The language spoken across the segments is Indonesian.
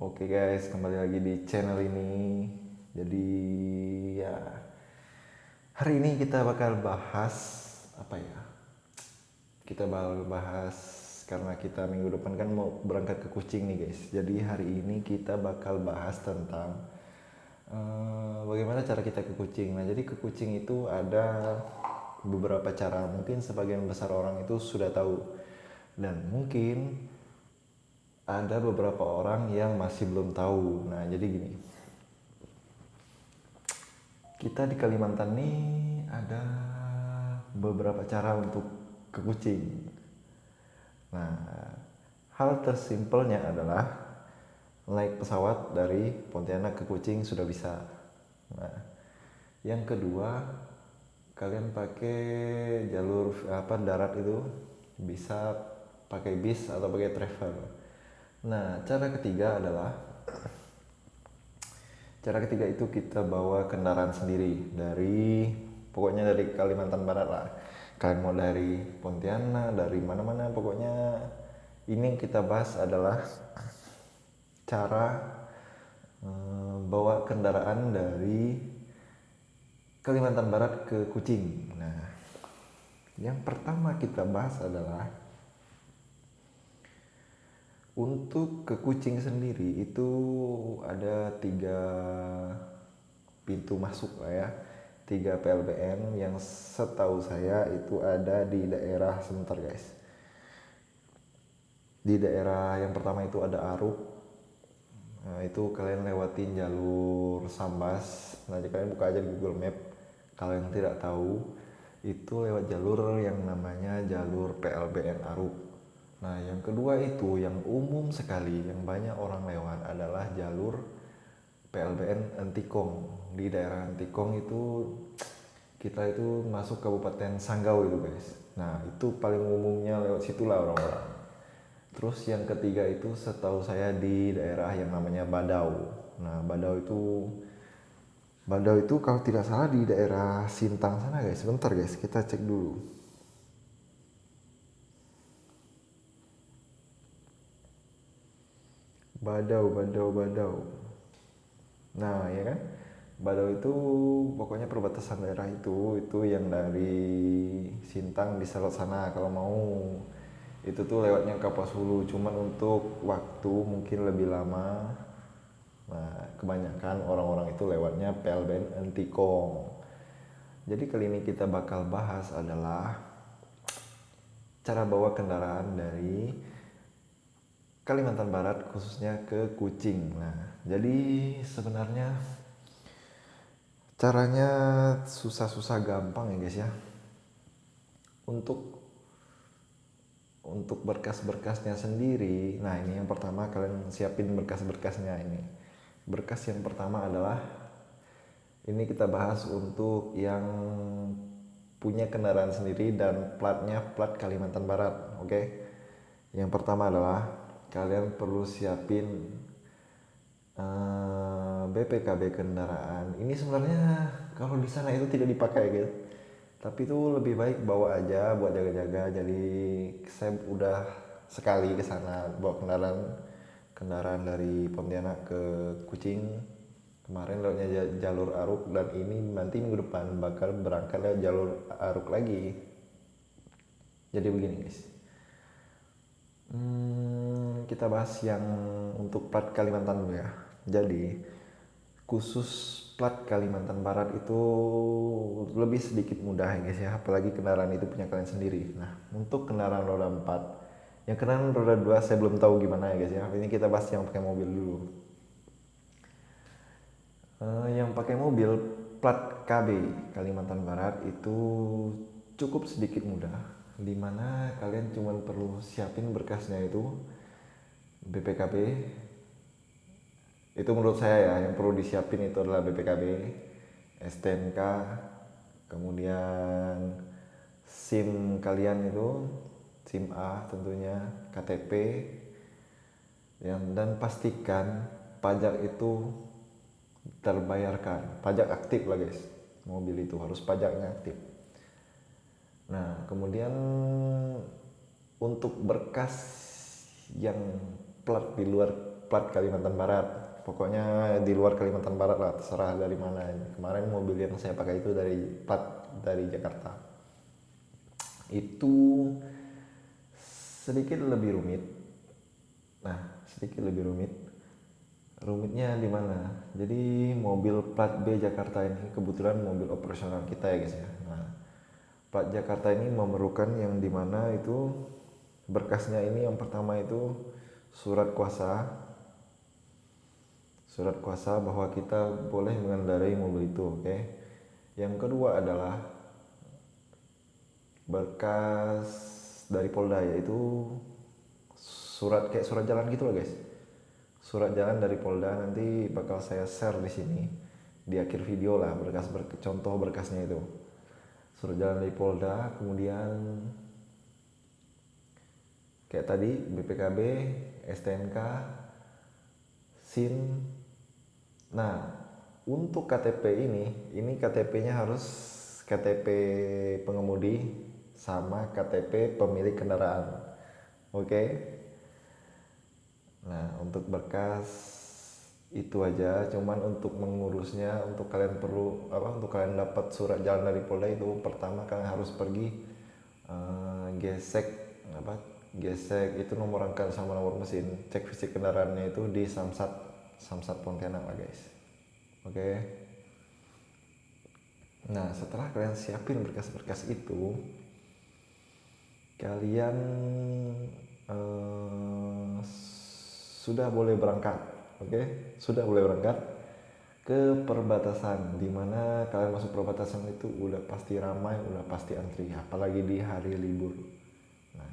Oke guys, kembali lagi di channel ini. Jadi ya, hari ini kita bakal bahas apa ya? Kita bakal bahas karena kita minggu depan kan mau berangkat ke Kucing nih guys. Jadi hari ini kita bakal bahas tentang bagaimana cara kita ke Kucing. Nah, jadi ke Kucing itu ada beberapa cara. Mungkin sebagian besar orang itu sudah tahu, dan mungkin ada beberapa orang yang masih belum tahu. Nah, jadi gini, kita di Kalimantan nih ada beberapa cara untuk ke Kucing. Nah, hal tersimpelnya adalah naik pesawat dari Pontianak ke Kucing sudah bisa. Nah, yang kedua, kalian pakai jalur darat itu bisa pakai bis atau pakai travel. Nah, cara ketiga itu kita bawa kendaraan sendiri pokoknya dari Kalimantan Barat lah. Kalian mau dari Pontianak, dari mana-mana, pokoknya ini yang kita bahas adalah cara bawa kendaraan dari Kalimantan Barat ke Kucing. Nah, yang pertama kita bahas adalah untuk ke Kucing sendiri itu ada 3 pintu masuk lah ya, 3 PLBN yang setahu saya itu ada di daerah, sebentar guys, di daerah yang pertama itu ada Aruk. Nah, itu kalian lewatin jalur Sambas. Nanti kalian buka aja di Google Map. Kalau yang tidak tahu, itu lewat jalur yang namanya jalur PLBN Aruk. Nah, yang kedua itu yang umum sekali, yang banyak orang lewat adalah jalur PLBN Entikong. Di daerah Entikong itu kita itu masuk Kabupaten Sanggau itu guys. Nah, itu paling umumnya lewat situlah orang-orang. Terus yang ketiga itu setahu saya di daerah yang namanya Badau. Nah, Badau itu kalau tidak salah di daerah Sintang sana guys. Sebentar guys, kita cek dulu. Badau. Nah, ya kan? Badau itu pokoknya perbatasan daerah itu yang dari Sintang di Selot sana. Kalau mau itu tuh lewatnya Kapuasulu, cuman untuk waktu mungkin lebih lama. Nah, kebanyakan orang-orang itu lewatnya PLBN Entikong. Jadi kali ini kita bakal bahas adalah cara bawa kendaraan dari Kalimantan Barat khususnya ke Kucing. Nah, jadi sebenarnya caranya susah-susah gampang ya guys ya. Untuk berkas-berkasnya sendiri, nah ini yang pertama kalian siapin berkas-berkasnya ini. Berkas yang pertama adalah, ini kita bahas untuk yang punya kendaraan sendiri dan platnya plat Kalimantan Barat, oke? Yang pertama adalah kalian perlu siapin BPKB kendaraan. Ini sebenarnya kalau di sana itu tidak dipakai gitu, tapi itu lebih baik bawa aja buat jaga-jaga. Jadi saya udah sekali ke sana bawa kendaraan dari Pontianak ke Kucing. Kemarin lewatnya jalur Aruk, dan ini nanti minggu depan bakal berangkat lewat jalur Aruk lagi. Jadi begini guys, kita bahas yang untuk plat Kalimantan dulu ya. Jadi khusus plat Kalimantan Barat itu lebih sedikit mudah ya guys ya, apalagi kendaraan itu punya kalian sendiri. Nah, untuk kendaraan roda 4, yang kendaraan roda 2 saya belum tahu gimana ya guys ya. Ini kita bahas yang pakai mobil dulu. Yang pakai mobil plat KB Kalimantan Barat itu cukup sedikit mudah, dimana kalian cuma perlu siapin berkasnya itu BPKB. Itu menurut saya ya, yang perlu disiapin itu adalah BPKB, STNK, kemudian SIM kalian itu, SIM A tentunya, KTP, dan pastikan pajak itu terbayarkan, pajak aktif lah guys. Mobil itu harus pajaknya aktif. Nah, kemudian untuk berkas yang plat di luar berplat Kalimantan Barat. Pokoknya di luar Kalimantan Barat lah, terserah dari mana. Kemarin mobil yang saya pakai itu dari plat dari Jakarta. Itu sedikit lebih rumit. Nah, sedikit lebih rumit. Rumitnya di mana? Jadi mobil plat B Jakarta ini kebetulan mobil operasional kita ya guys ya. Nah, plat Jakarta ini memerlukan yang di mana itu berkasnya ini yang pertama itu surat kuasa. Surat kuasa bahwa kita boleh mengendarai mobil itu, oke. Yang kedua adalah berkas dari Polda, yaitu surat kayak surat jalan gitu loh guys. Surat jalan dari Polda, nanti bakal saya share di sini di akhir video lah contoh berkasnya itu. Surat jalan dari Polda, kemudian kayak tadi BPKB, STNK, SIM. Nah, untuk KTP ini KTP-nya harus KTP pengemudi sama KTP pemilik kendaraan. Oke. Nah, untuk berkas itu aja, cuman untuk mengurusnya, untuk kalian perlu untuk kalian dapat surat jalan dari Polda itu pertama kalian harus pergi gesek gesek itu nomor rangka sama nomor mesin, cek fisik kendaraannya itu di Samsat Pontianak lah guys. Oke. Nah, setelah kalian siapin berkas-berkas itu, kalian sudah boleh berangkat. Oke, sudah boleh berangkat ke perbatasan, dimana kalian masuk perbatasan itu udah pasti ramai, udah pasti antri, apalagi di hari libur. Nah,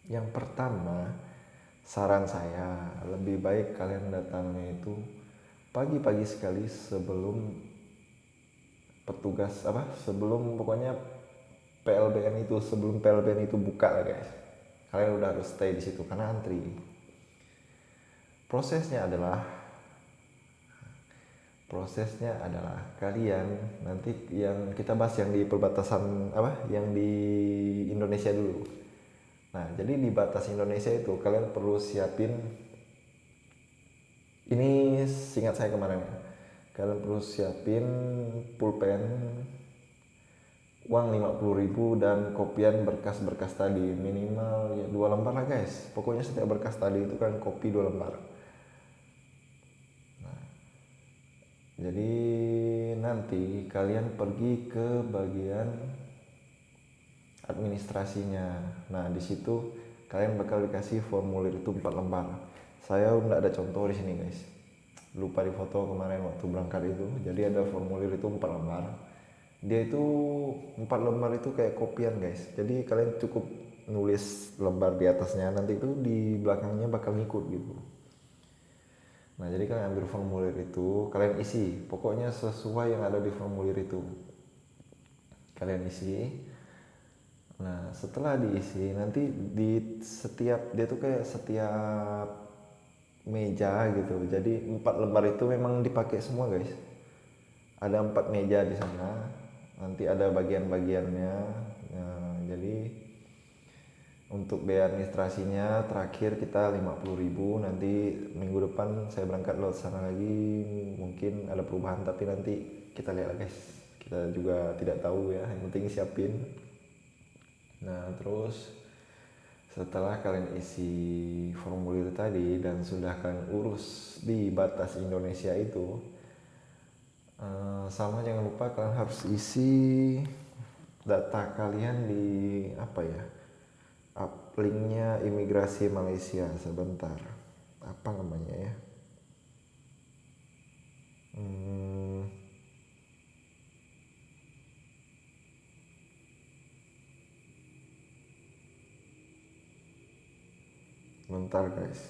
yang pertama saran saya lebih baik kalian datangnya itu pagi-pagi sekali sebelum petugas sebelum pokoknya sebelum PLBN itu buka lah guys. Kalian udah harus stay di situ karena antri. Prosesnya adalah kalian nanti yang kita bahas yang di perbatasan yang di Indonesia dulu. Nah, jadi di batas Indonesia itu kalian perlu siapin, ini singkat saya kemarin, kalian perlu siapin pulpen, uang 50.000 dan kopian berkas-berkas tadi minimal ya 2 lembar lah guys. Pokoknya setiap berkas tadi itu kan kopi 2 lembar. Nah, jadi nanti kalian pergi ke bagian administrasinya. Nah, di situ kalian bakal dikasih formulir itu 4 lembar. Saya nggak ada contoh di sini guys. Lupa di foto kemarin waktu berangkat itu. Jadi ada formulir itu 4 lembar. Dia itu 4 lembar itu kayak kopian guys. Jadi kalian cukup nulis lembar di atasnya, nanti itu di belakangnya bakal ngikut gitu. Nah, jadi kalian ambil formulir itu, kalian isi. Pokoknya sesuai yang ada di formulir itu. Kalian isi. Nah, setelah diisi, nanti di setiap, dia tuh kayak setiap meja gitu. Jadi 4 lembar itu memang dipakai semua guys. Ada 4 meja di sana. Nanti ada bagian-bagiannya. Nah, jadi untuk biaya administrasinya terakhir kita 50.000. Nanti minggu depan saya berangkat lewat sana lagi, mungkin ada perubahan, tapi nanti kita lihat guys, kita juga tidak tahu ya, yang penting siapin. Nah, terus setelah kalian isi formulir tadi dan sudah kalian urus di batas Indonesia itu, sama jangan lupa kalian harus isi data kalian di linknya imigrasi Malaysia. Sebentar, apa namanya ya, bentar guys.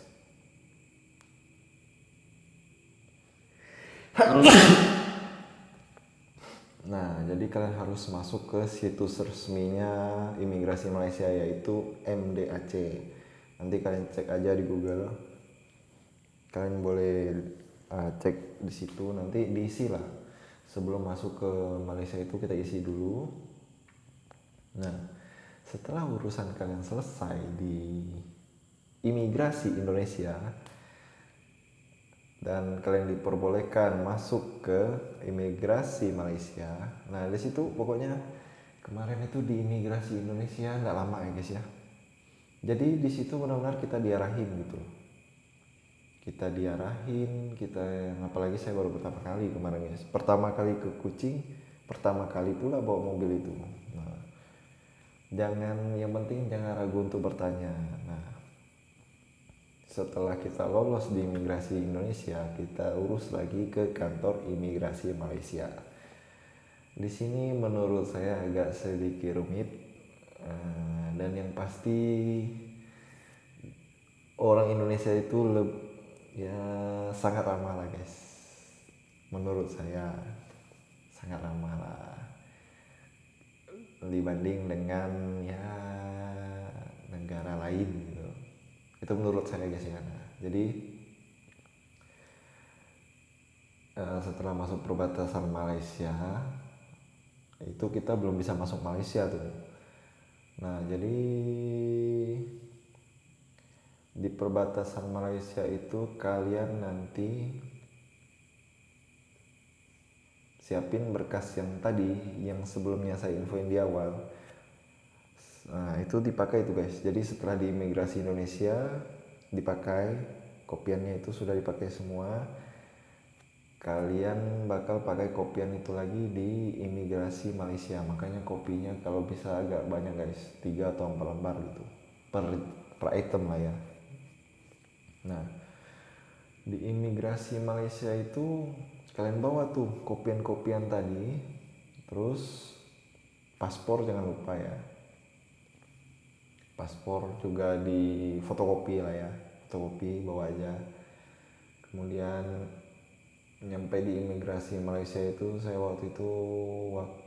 Nah, jadi kalian harus masuk ke situs resminya imigrasi Malaysia, yaitu MDAC. Nanti kalian cek aja di Google. Kalian boleh cek di situ, nanti diisi lah. Sebelum masuk ke Malaysia itu kita isi dulu. Nah, setelah urusan kalian selesai di imigrasi Indonesia, dan kalian diperbolehkan masuk ke imigrasi Malaysia. Nah di situ pokoknya kemarin itu di imigrasi Indonesia nggak lama ya guys ya. Jadi di situ benar-benar kita diarahin gitu. Kita diarahin, apalagi saya baru pertama kali kemarin guys. Pertama kali ke Kuching, pertama kali pula bawa mobil itu. Nah, yang penting jangan ragu untuk bertanya. Nah, setelah kita lolos di imigrasi Indonesia, kita urus lagi ke kantor imigrasi Malaysia. Di sini menurut saya agak sedikit rumit, dan yang pasti orang Indonesia itu ya sangat ramah lah guys. Menurut saya sangat ramah lah dibanding dengan ya negara lain gitu. Itu menurut saya guys ya. Nah, jadi setelah masuk perbatasan Malaysia itu kita belum bisa masuk Malaysia tuh. Nah jadi di perbatasan Malaysia itu kalian nanti siapin berkas yang tadi yang sebelumnya saya infoin di awal. Nah itu dipakai itu guys. Jadi setelah di imigrasi Indonesia dipakai, kopiannya itu sudah dipakai semua, kalian bakal pakai kopian itu lagi di imigrasi Malaysia. Makanya kopinya kalau bisa agak banyak guys, 3 atau 4 lembar gitu per item lah ya. Nah di imigrasi Malaysia itu kalian bawa tuh kopian-kopian tadi, terus paspor jangan lupa ya, paspor juga di fotokopi lah ya, fotokopi bawa aja. Kemudian nyampe di imigrasi Malaysia itu saya waktu itu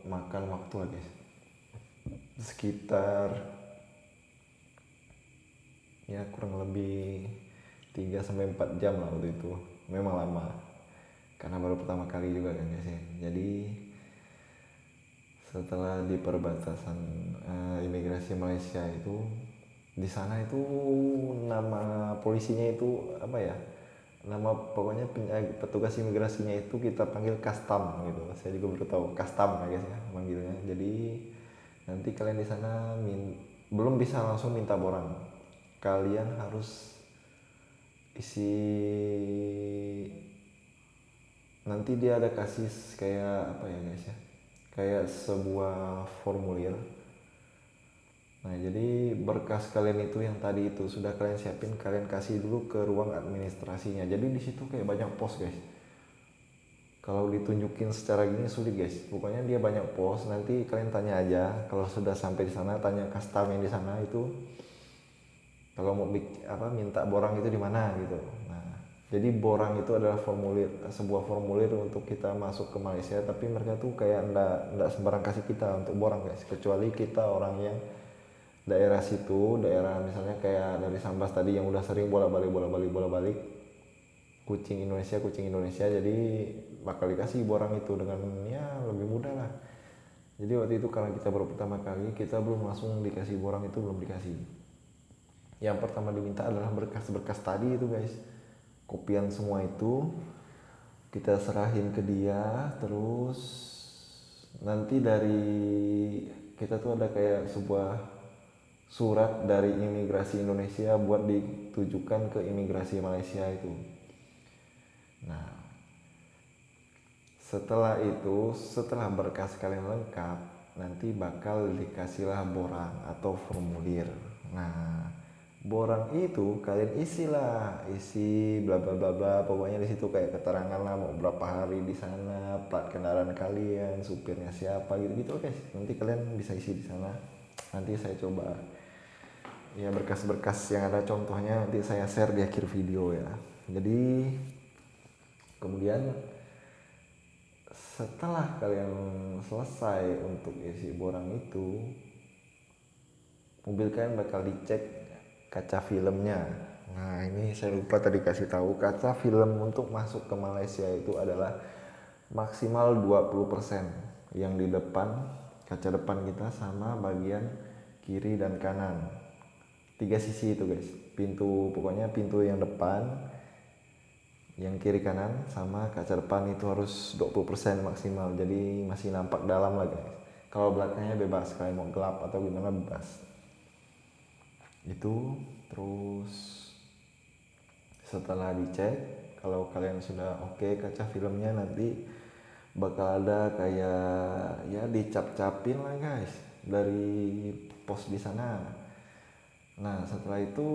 makan waktu lah guys, sekitar ya kurang lebih 3-4 jam lah waktu itu. Memang lama karena baru pertama kali juga kan guys ya. Jadi setelah di perbatasan imigrasi Malaysia itu, di sana itu nama polisinya itu apa ya, nama pokoknya petugas imigrasinya itu kita panggil custom gitu. Saya juga baru tahu custom ya guys ya manggilnya. Jadi nanti kalian di sana belum bisa langsung minta borang, kalian harus isi, nanti dia ada kasih kayak apa ya guys ya, kayak sebuah formulir. Nah jadi berkas kalian itu yang tadi itu sudah kalian siapin, kalian kasih dulu ke ruang administrasinya. Jadi di situ kayak banyak pos guys. Kalau ditunjukin secara gini sulit guys. Pokoknya dia banyak pos. Nanti kalian tanya aja. Kalau sudah sampai di sana, tanya custom yang di sana itu. Kalau mau minta borang itu di mana gitu. Nah jadi borang itu adalah sebuah formulir untuk kita masuk ke Malaysia. Tapi mereka tuh kayak ndak sembarang kasih kita untuk borang guys. Kecuali kita orang yang daerah situ, daerah misalnya kayak dari Sambas tadi yang udah sering bolak-balik Kuching Indonesia, jadi bakal dikasih borang itu dengan ya lebih mudah lah. Jadi waktu itu karena kita baru pertama kali, kita belum langsung dikasih borang itu, belum dikasih. Yang pertama diminta adalah berkas-berkas tadi itu guys, kopian semua itu kita serahin ke dia. Terus nanti dari kita tuh ada kayak sebuah surat dari imigrasi Indonesia buat ditujukan ke imigrasi Malaysia itu. Nah setelah berkas kalian lengkap, nanti bakal dikasihlah borang atau formulir. Nah borang itu kalian isi bla bla bla bla, pokoknya di situ kayak keterangan lah mau berapa hari di sana, plat kendaraan kalian, supirnya siapa gitu guys. Nanti kalian bisa isi di sana. Nanti saya coba ya berkas-berkas yang ada contohnya nanti saya share di akhir video ya. Jadi kemudian setelah kalian selesai untuk isi borang itu, mobil kalian bakal dicek kaca filmnya. Nah ini saya lupa tadi kasih tahu, kaca film untuk masuk ke Malaysia itu adalah maksimal 20%, yang di depan, kaca depan kita sama bagian kiri dan kanan, 3 sisi itu guys. Pokoknya pintu yang depan, yang kiri kanan sama kaca depan itu harus 20% maksimal, jadi masih nampak dalam lah guys. Kalau belakangnya bebas, kalian mau gelap atau gimana bebas. Itu terus setelah dicek, kalau kalian sudah oke kaca filmnya, nanti bakal ada kayak ya dicap-capin lah guys dari pos di sana. Nah setelah itu,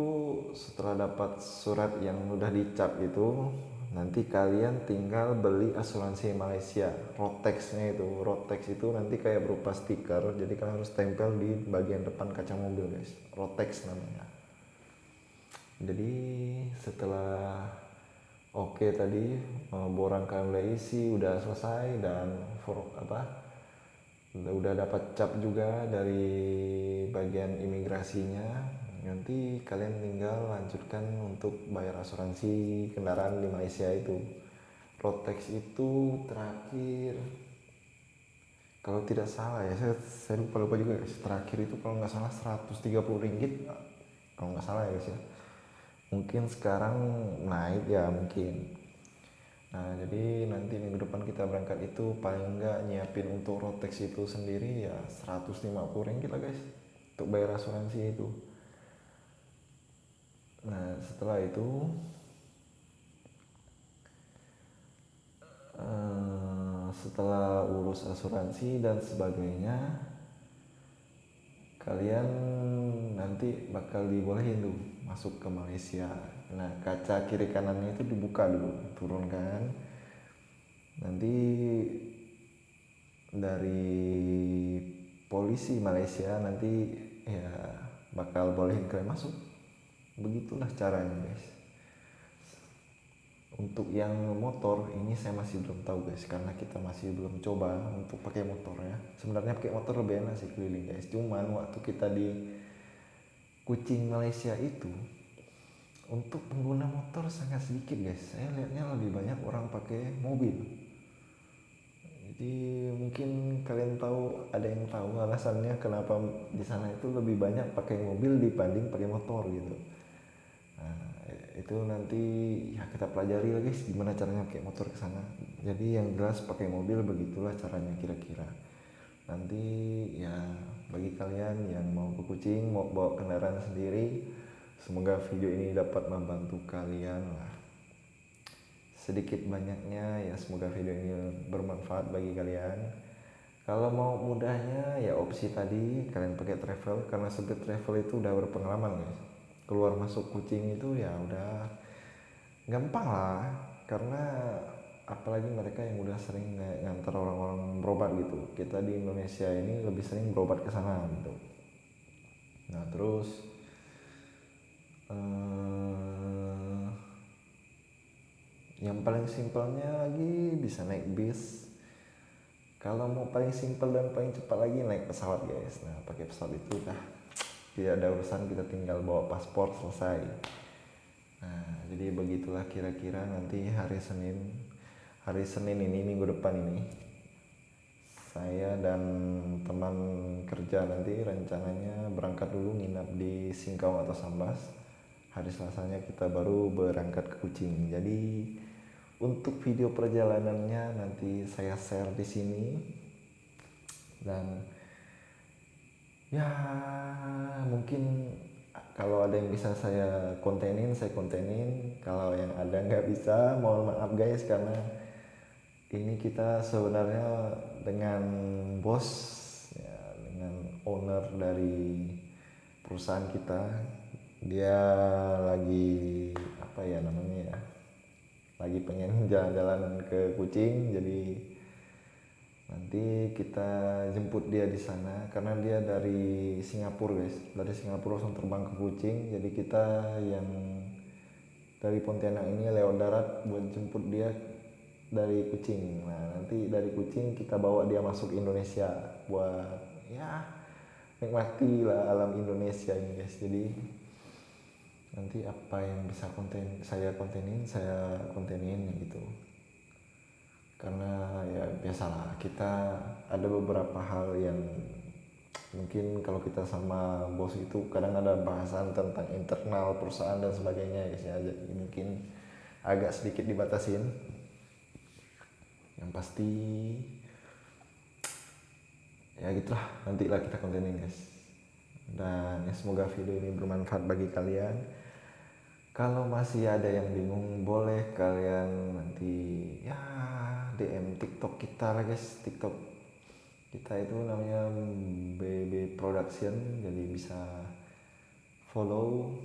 setelah dapat surat yang udah dicap itu, nanti kalian tinggal beli asuransi Malaysia. Rotex-nya itu, Rotex itu nanti kayak berupa stiker, jadi kalian harus tempel di bagian depan kaca mobil guys. Rotex namanya. Jadi setelah oke tadi, boran kalian udah isi, udah selesai, dan udah dapat cap juga dari bagian imigrasinya, nanti kalian tinggal lanjutkan untuk bayar asuransi kendaraan di Malaysia itu. Rotex itu terakhir, kalau tidak salah ya, saya lupa juga guys, terakhir itu kalau nggak salah 130 ringgit kalau nggak salah ya guys ya. Mungkin sekarang naik ya mungkin. Nah jadi nanti minggu depan kita berangkat itu paling enggak nyiapin untuk Rotex itu sendiri ya 150 ringgit lah guys untuk bayar asuransi itu. Nah setelah itu setelah urus asuransi dan sebagainya, kalian nanti bakal dibolehin tuh masuk ke Malaysia. Nah kaca kiri kanannya itu dibuka dulu, turunkan. Nanti dari polisi Malaysia nanti ya bakal bolehin kalian masuk. Begitulah caranya guys. Untuk yang motor ini saya masih belum tahu guys, karena kita masih belum coba untuk pakai motor ya. Sebenarnya pakai motor lebih enak sih keliling guys, cuman waktu kita di Kuching Malaysia itu untuk pengguna motor sangat sedikit guys. Saya lihatnya lebih banyak orang pakai mobil. Jadi mungkin kalian tahu, ada yang tahu alasannya kenapa di sana itu lebih banyak pakai mobil dibanding pakai motor gitu. Nah, itu nanti ya kita pelajari lagi gimana caranya pakai motor ke sana. Jadi yang jelas pakai mobil begitulah caranya kira-kira. Nanti ya bagi kalian yang mau ke Kuching, mau bawa kendaraan sendiri, semoga video ini dapat membantu kalian lah. Sedikit banyaknya ya semoga video ini bermanfaat bagi kalian. Kalau mau mudahnya ya opsi tadi kalian pakai travel, karena Speed Travel itu udah berpengalaman guys. Keluar masuk Kuching itu ya udah gampang lah, karena apalagi mereka yang udah sering ngantar orang-orang berobat gitu. Kita di Indonesia ini lebih sering berobat ke sana gitu. Nah terus yang paling simpelnya lagi bisa naik bis. Kalau mau paling simpel dan paling cepat lagi naik pesawat guys. Nah pakai pesawat itu dah tidak ada urusan, kita tinggal bawa paspor selesai. Nah jadi begitulah kira-kira nanti hari Senin ini, minggu depan ini, saya dan teman kerja nanti rencananya berangkat dulu nginap di Singkawang atau Sambas. Hari Selasanya kita baru berangkat ke Kuching. Jadi untuk video perjalanannya nanti saya share di sini, dan ya mungkin kalau ada yang bisa saya kontenin, kalau yang ada nggak bisa, mohon maaf guys, karena ini kita sebenarnya dengan bos ya, dengan owner dari perusahaan kita, dia lagi apa ya namanya ya, lagi pengen jalan-jalan ke Kuching. Jadi nanti kita jemput dia di sana, karena dia dari Singapura guys, dari Singapura langsung terbang ke Kuching. Jadi kita yang dari Pontianak ini lewat darat buat jemput dia dari Kuching. Nah nanti dari Kuching kita bawa dia masuk Indonesia buat ya nikmati lah alam Indonesia ini guys. Jadi nanti apa yang bisa saya kontenin gitu, karena ya biasalah kita ada beberapa hal yang mungkin kalau kita sama bos itu kadang ada bahasan tentang internal perusahaan dan sebagainya guys ya. Jadi mungkin agak sedikit dibatasin. Yang pasti ya gitulah, nantilah kita kontenin guys. Dan ya semoga video ini bermanfaat bagi kalian. Kalau masih ada yang bingung, boleh kalian nanti ya DM TikTok kita lah guys. TikTok kita itu namanya BB Production, jadi bisa follow.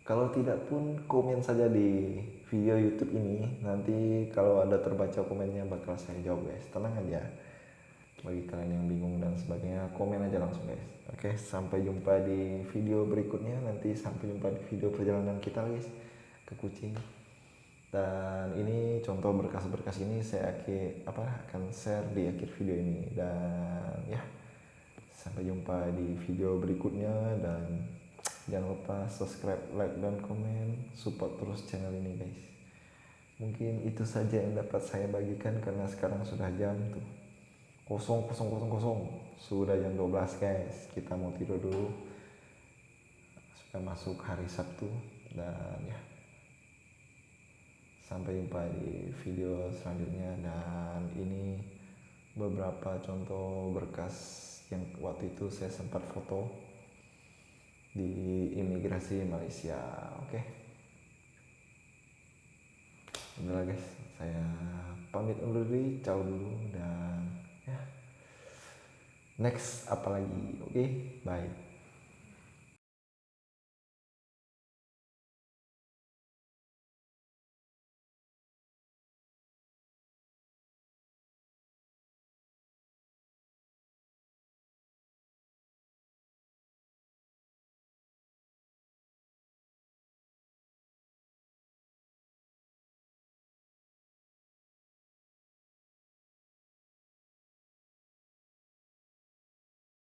Kalau tidak pun komen saja di video YouTube ini, nanti kalau ada terbaca komennya bakal saya jawab guys, tenang aja. Bagi kalian yang bingung dan sebagainya, komen aja langsung guys. Oke, sampai jumpa di video berikutnya. Nanti sampai jumpa di video perjalanan kita guys ke Kucing. Dan ini contoh berkas-berkas ini saya akan share di akhir video ini. Dan ya, sampai jumpa di video berikutnya. Dan jangan lupa subscribe, like, dan komen. Support terus channel ini guys. Mungkin itu saja yang dapat saya bagikan, karena sekarang sudah jam tuh 00.00, sudah jam 12 guys. Kita mau tidur dulu, sudah masuk hari Sabtu. Dan ya, sampai jumpa di video selanjutnya. Dan ini beberapa contoh berkas yang waktu itu saya sempat foto di imigrasi Malaysia. Oke, udah guys, saya pamit undur diri, ciao dulu. Dan ya, next apalagi, oke, bye.